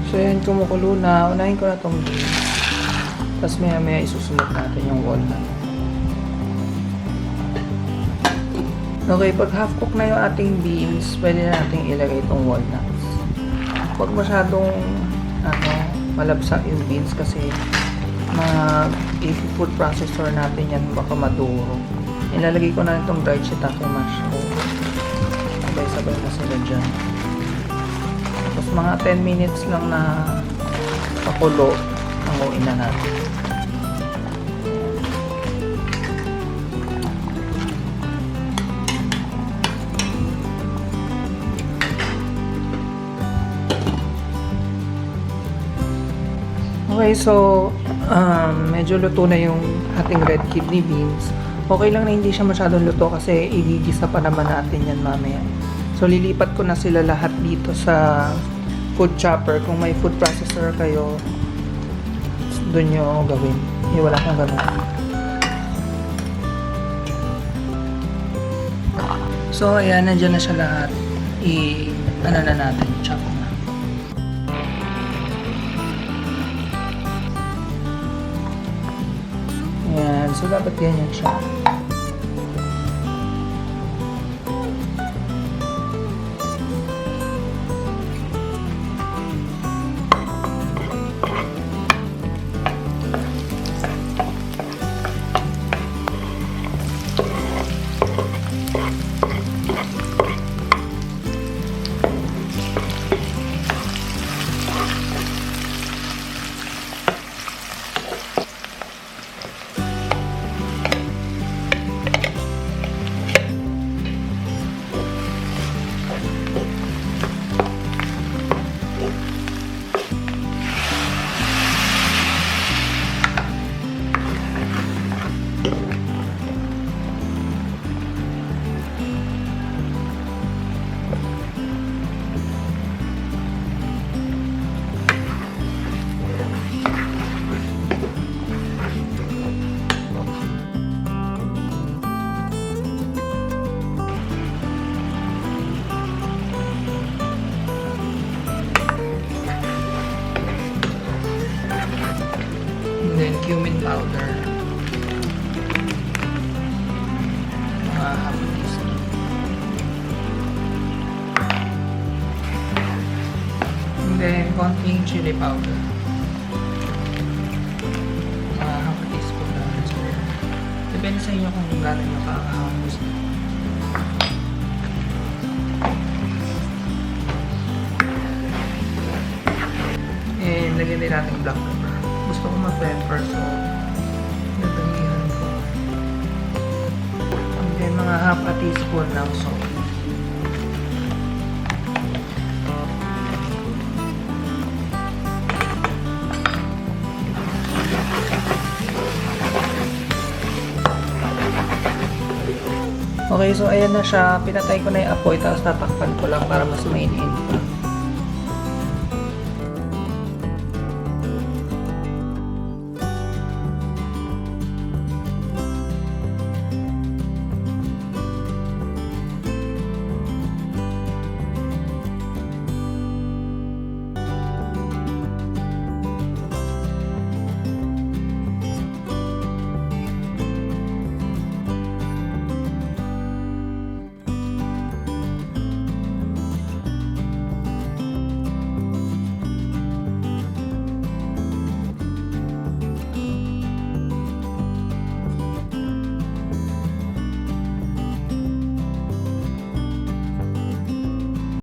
So yan, kumukulo na. Unahin ko na itong beans. Tapos maya isusunod natin yung walnut. Okay, pag half cook na yung ating beans, pwede na natin ilagay itong walnuts. Huwag masyadong malabsa yung beans kasi food processor natin yan, baka maduro. Ilalagay ko na itong dried shiitake mushroom. Sabay-sabay na sila dyan. Tapos mga 10 minutes lang na pakulo, hanguin na natin. Okay, so medyo luto na yung ating red kidney beans. Okay lang na hindi siya masyadong luto kasi igigisa pa naman natin yan mamaya. So lilipat ko na sila lahat dito sa food chopper. Kung may food processor kayo, doon nyo gawin. Wala kang ganun. So ayan, nandiyan na siya lahat. Na natin, chop na. Ayan, so dapat ganyan siya. Then cumin powder, mga half teaspoon. And then konting chili powder, mga half teaspoon na. So, depende sa inyo kung gano'n nyo kakahapos. And lagyan din natin black pepper. Gusto ko mag-pepper, so nadamihan ko. And then mga half a teaspoon ng salt. Okay, so ayan na siya. Pinatay ko na yung apoy, tapos tatakpan ko lang para mas mainin.